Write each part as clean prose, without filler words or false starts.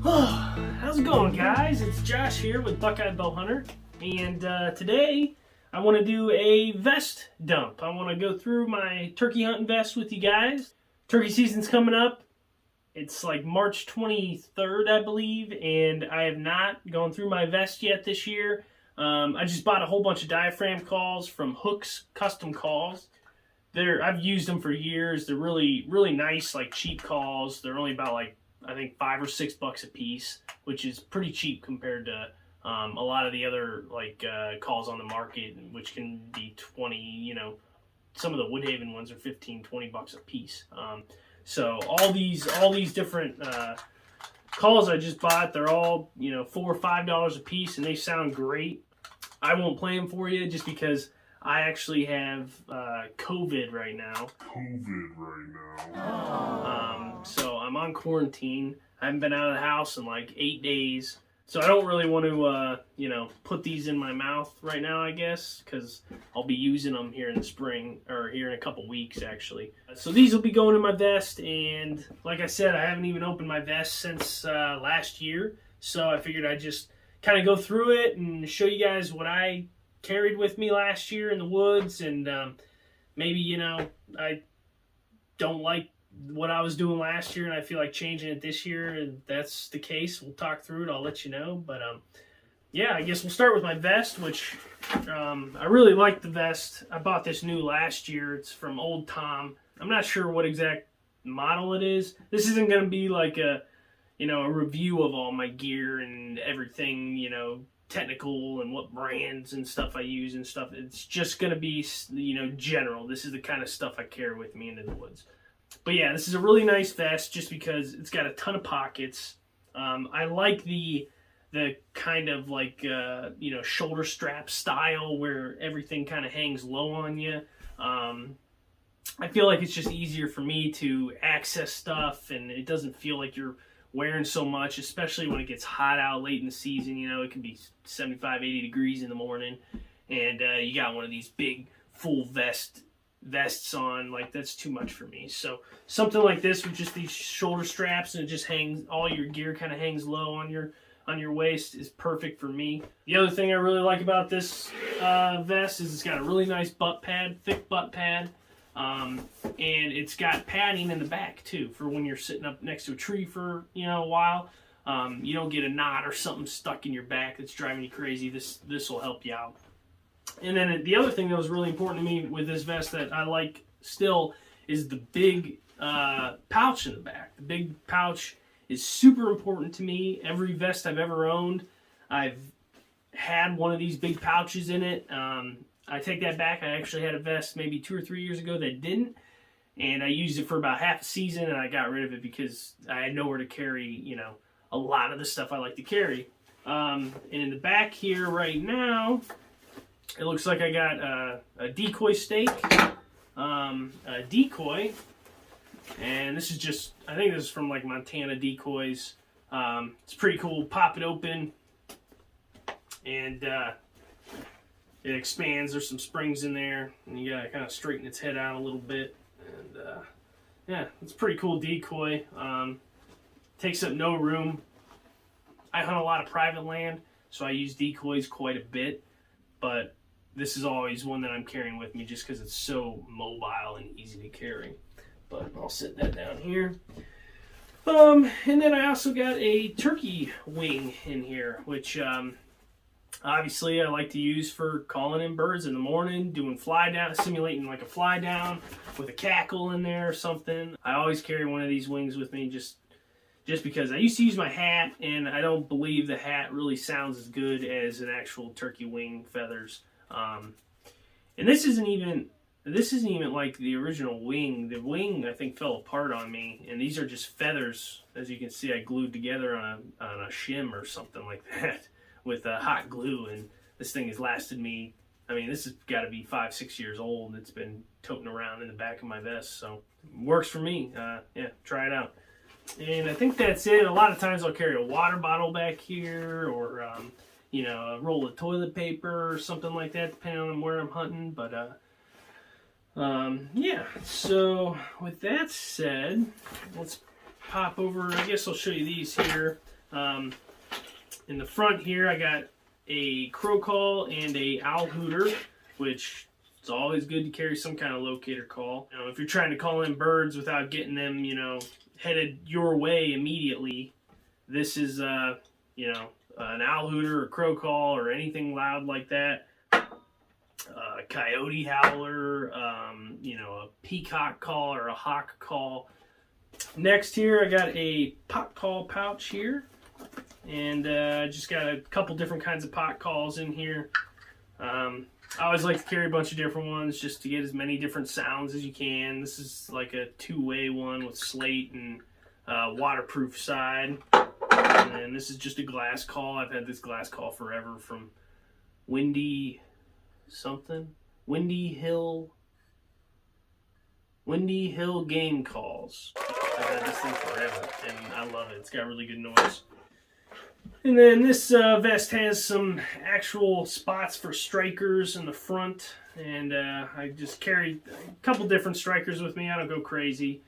How's it going, guys? It's Josh here with Buckeye Bowhunter, and today I want to do a vest dump. I want to go through my turkey hunting vest with you guys. Turkey season's coming up. It's like March 23rd, I believe, and I have not gone through my vest yet this year. I just bought a whole bunch of diaphragm calls from Hooks Custom Calls. I've used them for years. They're really, really nice, like cheap calls. They're only about like, I think $5 or $6 a piece, which is pretty cheap compared to a lot of the other like calls on the market, which can be 20. You know, some of the Woodhaven ones are 15, 20 bucks a piece. So all these different calls I just bought, they're all $4 or $5 a piece, and they sound great. I won't play them for you just because I actually have COVID right now. So I'm on quarantine. I haven't been out of the house in like 8 days. So I don't really want to, put these in my mouth right now, I guess, because I'll be using them here in the spring, or here in a couple weeks, actually. So these will be going in my vest, and like I said, I haven't even opened my vest since last year. So I figured I'd just kind of go through it and show you guys what I carried with me last year in the woods, and maybe I don't like what I was doing last year and I feel like changing it this year, and that's the case. We'll talk through it. I'll let you know. But yeah, I guess we'll start with my vest, which I really like the vest. I bought this new last year. It's from Old Tom. I'm not sure what exact model it is. This isn't going to be like a review of all my gear and everything, technical and what brands and stuff I use and stuff. It's just going to be, general. This is the kind of stuff I carry with me into the woods. But yeah, this is a really nice vest just because it's got a ton of pockets. I like the kind of like, shoulder strap style where everything kind of hangs low on you. I feel like it's just easier for me to access stuff, and it doesn't feel like you're wearing so much, especially when it gets hot out late in the season. It can be 75, 80 degrees in the morning, and you got one of these big full vests on. Like, that's too much for me. So something like this with just these shoulder straps, and it just hangs, all your gear kind of hangs low on your waist, is perfect for me. The other thing I really like about this vest is it's got a really nice butt pad, thick butt pad. And it's got padding in the back too, for when you're sitting up next to a tree for a while. You don't get a knot or something stuck in your back that's driving you crazy. This will help you out. And then the other thing that was really important to me with this vest that I like still is the big pouch in the back. The big pouch is super important to me. Every vest I've ever owned, I've had one of these big pouches in it. I take that back. I actually had a vest maybe 2 or 3 years ago that didn't, and I used it for about half a season, and I got rid of it because I had nowhere to carry, a lot of the stuff I like to carry. And in the back here right now, it looks like I got a decoy stake, a decoy, and this is just, I think this is from like Montana Decoys. It's pretty cool. Pop it open, and it expands. There's some springs in there, and you gotta kind of straighten its head out a little bit. And yeah, it's a pretty cool decoy. Takes up no room. I hunt a lot of private land, so I use decoys quite a bit, but this is always one that I'm carrying with me just because it's so mobile and easy to carry. But I'll set that down here. And then I also got a turkey wing in here, which obviously I like to use for calling in birds in the morning, doing fly down, simulating like a fly down with a cackle in there or something. I always carry one of these wings with me just because I used to use my hat, and I don't believe the hat really sounds as good as an actual turkey wing feathers. And this isn't even like the original wing. The wing, I think, fell apart on me, and these are just feathers. As you can see, I glued together on a shim or something like that with hot glue, and this thing has lasted me, I mean, this has got to be 5, 6 years old. It's been toting around in the back of my vest, so it works for me. Yeah, try it out. And I think that's it. A lot of times I'll carry a water bottle back here, or a roll of toilet paper or something like that, depending on where I'm hunting. But yeah, so with that said, let's pop over. I guess I'll show you these here. In the front here, I got a crow call and a owl hooter, which it's always good to carry some kind of locator call. You know, if you're trying to call in birds without getting them, you know, headed your way immediately, this is, you know, an owl hooter or crow call or anything loud like that. Coyote howler, you know, a peacock call or a hawk call. Next here, I got a pot call pouch here, and just got a couple different kinds of pot calls in here. I always like to carry a bunch of different ones just to get as many different sounds as you can. This is like a two-way one with slate and waterproof side. And this is just a glass call. I've had this glass call forever from Windy Hill Game Calls. I've had this thing forever, and I love it. It's got really good noise. And then this vest has some actual spots for strikers in the front, and I just carry a couple different strikers with me. I don't go crazy,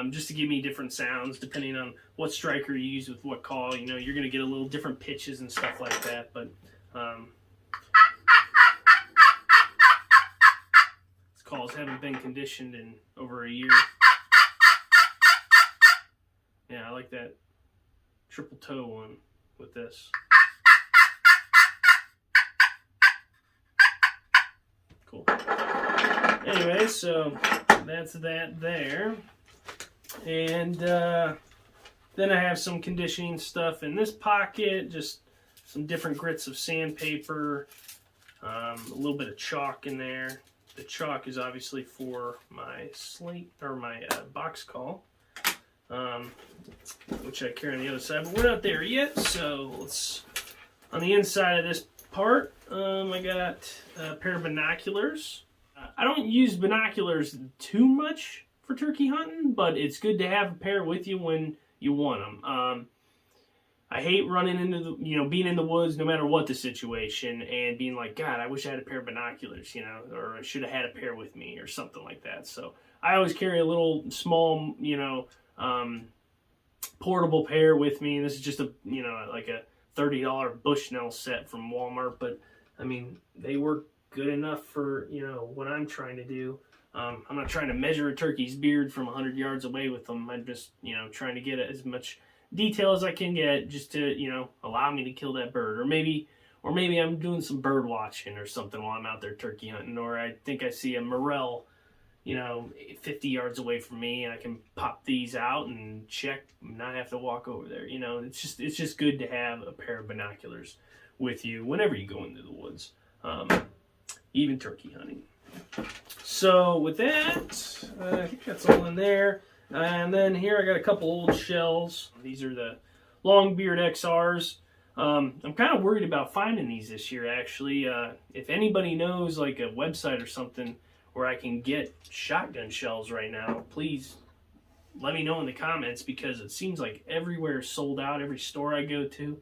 just to give me different sounds depending on what striker you use with what call. You know, you're going to get a little different pitches and stuff like that, but these calls haven't been conditioned in over a year. Yeah, I like that triple toe one with this. Cool. Anyway, so that's that there. And then I have some conditioning stuff in this pocket, just some different grits of sandpaper, a little bit of chalk in there. The chalk is obviously for my slate or my box call, which I carry on the other side, but we're not there yet. So let's, on the inside of this part, I got a pair of binoculars. I don't use binoculars too much for turkey hunting, but it's good to have a pair with you when you want them. I hate running into the, you know, being in the woods no matter what the situation and being like, God, I wish I had a pair of binoculars, you know, or I should have had a pair with me or something like that. So I always carry a little small, you know, portable pair with me. And this is just a, you know, like a $30 Bushnell set from Walmart, but I mean, they work good enough for, you know, what I'm trying to do. I'm not trying to measure a turkey's beard from 100 yards away with them. I'm just, you know, trying to get as much detail as I can get just to, you know, allow me to kill that bird. Or maybe I'm doing some bird watching or something while I'm out there turkey hunting, or I think I see a morel, you know, 50 yards away from me, and I can pop these out and check and not have to walk over there. You know, it's just good to have a pair of binoculars with you whenever you go into the woods, even turkey hunting. So with that, I think that's all in there. And then here I got a couple old shells. These are the Longbeard XRs. I'm kind of worried about finding these this year, actually. If anybody knows like a website or something where I can get shotgun shells right now, please let me know in the comments, because it seems like everywhere is sold out, every store I go to.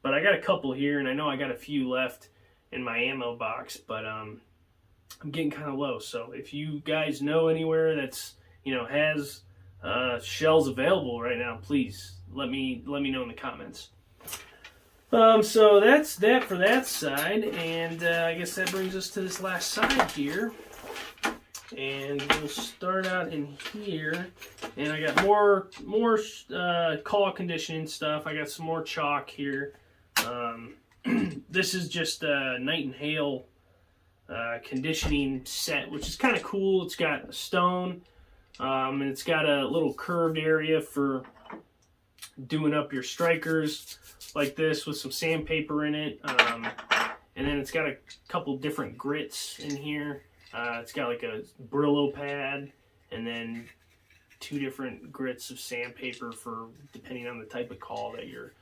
But I got a couple here, and I know I got a few left in my ammo box, but I'm getting kind of low. So if you guys know anywhere that's, you know, has shells available right now, please let me know in the comments. So that's that for that side, and I guess that brings us to this last side here, and we'll start out in here. And I got more call conditioning stuff. I got some more chalk here. This is just a Night and Hale conditioning set, which is kind of cool. It's got a stone, and it's got a little curved area for doing up your strikers like this with some sandpaper in it, and then it's got a couple different grits in here. It's got like a Brillo pad and then 2 different grits of sandpaper for depending on the type of call that you're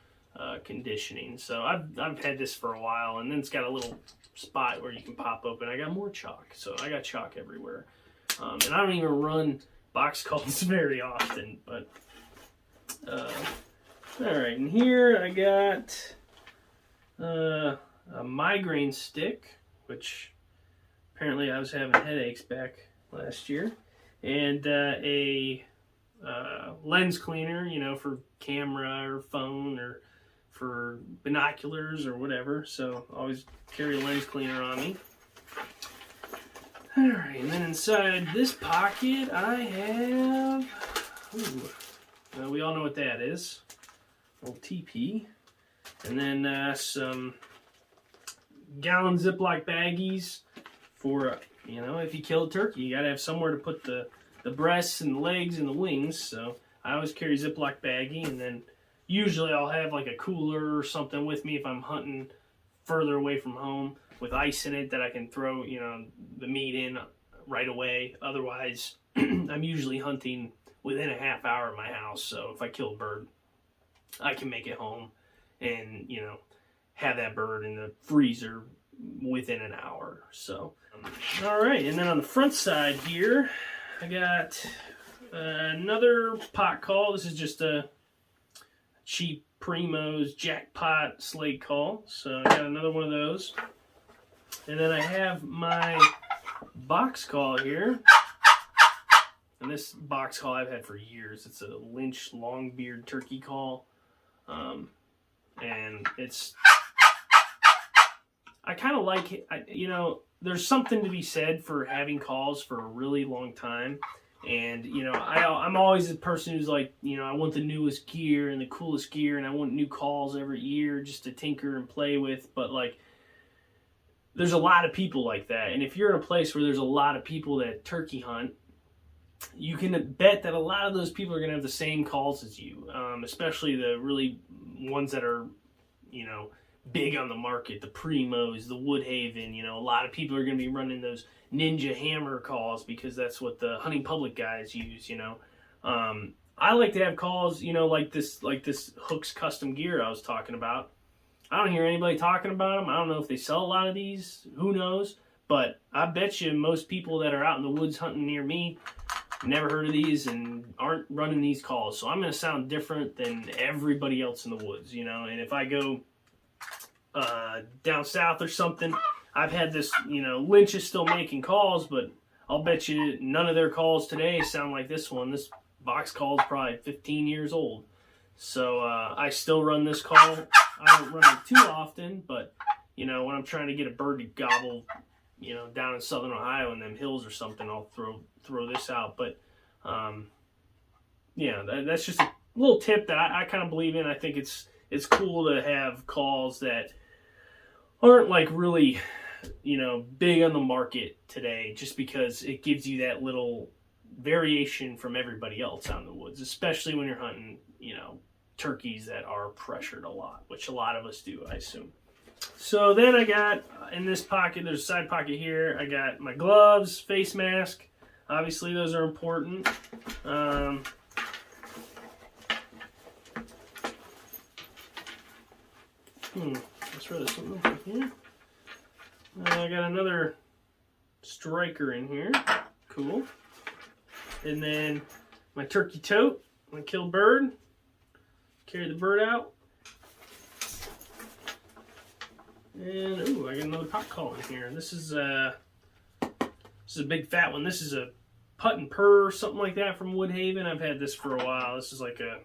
conditioning. So I've had this for a while, and then it's got a little spot where you can pop open. I got more chalk, so I got chalk everywhere, and I don't even run box calls very often. But all right, and here I got a migraine stick, which apparently I was having headaches back last year, and a lens cleaner, you know, for camera or phone or for binoculars or whatever. So always carry a lens cleaner on me. All right, and then inside this pocket I have, we all know what that is, old TP, and then some gallon Ziploc baggies for, you know, if you kill a turkey, you gotta have somewhere to put the breasts and the legs and the wings. So I always carry Ziploc baggie, and then usually I'll have like a cooler or something with me if I'm hunting further away from home with ice in it that I can throw, you know, the meat in right away. Otherwise, I'm usually hunting within a half hour of my house. So if I kill a bird, I can make it home and, you know, have that bird in the freezer within an hour. So, all right. And then on the front side here, I got another pot call. This is just a cheap Primos Jackpot slate call. So I got another one of those. And then I have my box call here. And this box call I've had for years. It's a Lynch Longbeard turkey call. And it's, I kind of like it. You know, there's something to be said for having calls for a really long time. And, you know, I'm always the person who's like, you know, I want the newest gear and the coolest gear, and I want new calls every year just to tinker and play with. But, like, there's a lot of people like that. And if you're in a place where there's a lot of people that turkey hunt, you can bet that a lot of those people are going to have the same calls as you, especially the really ones that are, you know, big on the market, the Primos, the Woodhaven. You know, a lot of people are going to be running those Ninja Hammer calls because that's what the hunting public guys use, you know. I like to have calls, you know, like this Hooks custom gear I was talking about. I don't hear anybody talking about them. I don't know if they sell a lot of these. Who knows? But I bet you most people that are out in the woods hunting near me never heard of these and aren't running these calls. So I'm going to sound different than everybody else in the woods, you know. And if I go down south or something, I've had this, you know, Lynch is still making calls, but I'll bet you none of their calls today sound like this one. This box call is probably 15 years old. So I still run this call. I don't run it too often, but, you know, when I'm trying to get a bird to gobble, you know, down in southern Ohio in them hills or something, I'll throw this out. But, yeah, that's just a little tip that I kind of believe in. I think it's cool to have calls that aren't like really, you know, big on the market today, just because it gives you that little variation from everybody else out in the woods, especially when you're hunting, you know, turkeys that are pressured a lot, which a lot of us do, I assume. So then I got in this pocket, there's a side pocket here, I got my gloves, face mask. Obviously those are important. Let's throw this one over here. I got another striker in here. Cool. And then my turkey tote. I'm going to kill a bird. Carry the bird out. And, ooh, I got another pot call in here. This is a big fat one. This is a Putt and Purr, something like that from Woodhaven. I've had this for a while. This is like a...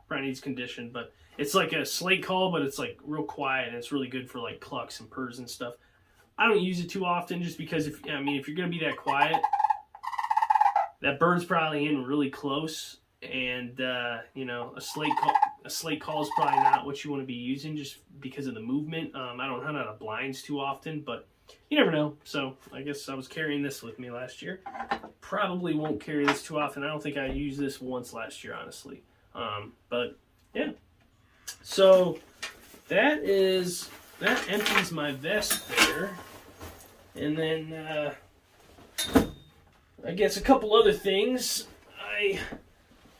probably needs condition, but it's like a slate call, but it's like real quiet, and it's really good for like clucks and purrs and stuff. I don't use it too often just because if you're gonna be that quiet, that bird's probably in really close, and you know, a slate call is probably not what you want to be using just because of the movement. I don't hunt out of blinds too often, but you never know. So I guess I was carrying this with me last year. Probably won't carry this too often. I don't think I used this once last year, honestly. But yeah, so that empties my vest there. And then, I guess a couple other things. I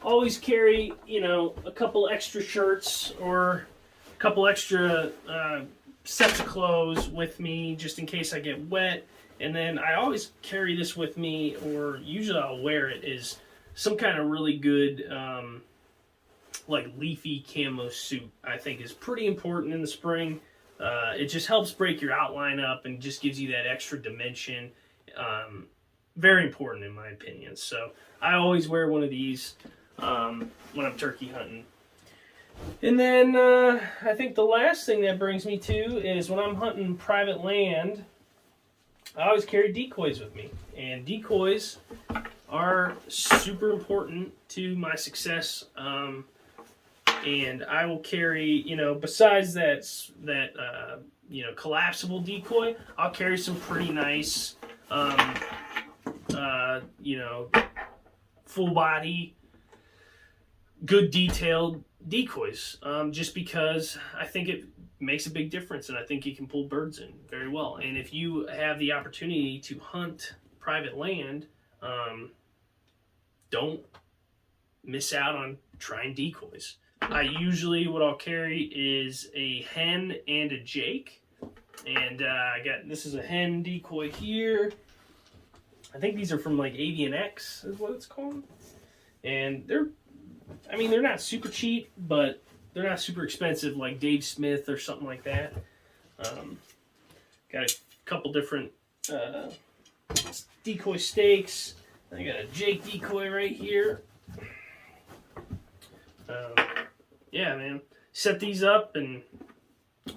always carry, you know, a couple extra shirts or a couple extra, sets of clothes with me just in case I get wet. And then I always carry this with me, or usually I'll wear it, is some kind of really good, like leafy camo suit. I think is pretty important in the spring. It just helps break your outline up and just gives you that extra dimension. very important in my opinion. So I always wear one of these when I'm turkey hunting. And then I think the last thing that brings me to is when I'm hunting private land, I always carry decoys with me. And decoys are super important to my success. And I will carry, you know, besides that you know, collapsible decoy, I'll carry some pretty nice, you know, full body, good detailed decoys, just because I think it makes a big difference, and I think you can pull birds in very well. And if you have the opportunity to hunt private land, don't miss out on trying decoys. I usually, what I'll carry is a hen and a jake, and this is a hen decoy here. I think these are from like Avian X is what it's called, and they're not super cheap, but they're not super expensive like Dave Smith or something like that. Got a couple different decoy stakes. I got a jake decoy right here. Yeah, man. Set these up and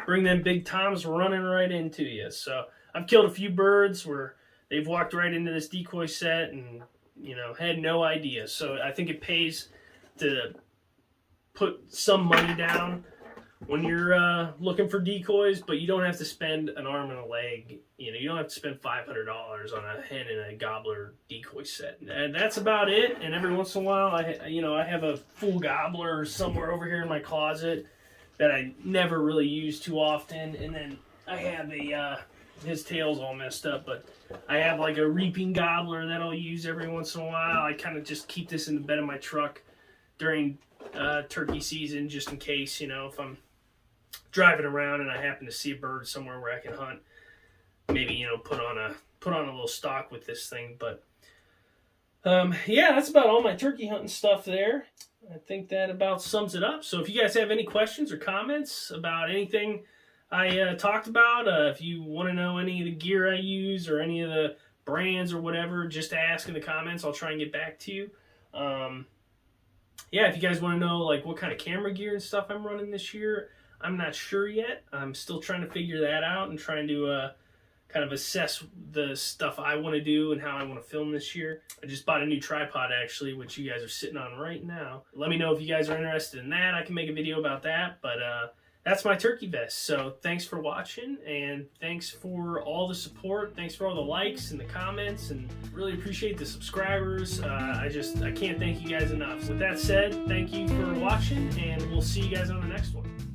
bring them big toms running right into you. So I've killed a few birds where they've walked right into this decoy set and, you know, had no idea. So I think it pays to put some money down when you're looking for decoys, but you don't have to spend an arm and a leg. You know, you don't have to spend $500 on a hen and a gobbler decoy set. And that's about it. And every once in a while, I have a full gobbler somewhere over here in my closet that I never really use too often. And then I have his tail's all messed up, but I have like a reaping gobbler that I'll use every once in a while. I kind of just keep this in the bed of my truck during turkey season, just in case, you know, if I'm driving around and I happen to see a bird somewhere where I can hunt, maybe, you know, put on a little stock with this thing. But yeah, that's about all my turkey hunting stuff there. I think that about sums it up. So if you guys have any questions or comments about anything I talked about, if you want to know any of the gear I use or any of the brands or whatever, just ask in the comments. I'll try and get back to you. Yeah, if you guys want to know like what kind of camera gear and stuff I'm running this year, I'm not sure yet. I'm still trying to figure that out and trying to kind of assess the stuff I want to do and how I want to film this year. I just bought a new tripod actually, which you guys are sitting on right now. Let me know if you guys are interested in that. I can make a video about that, but that's my turkey vest. So thanks for watching, and thanks for all the support. Thanks for all the likes and the comments, and really appreciate the subscribers. I can't thank you guys enough. So with that said, thank you for watching, and we'll see you guys on the next one.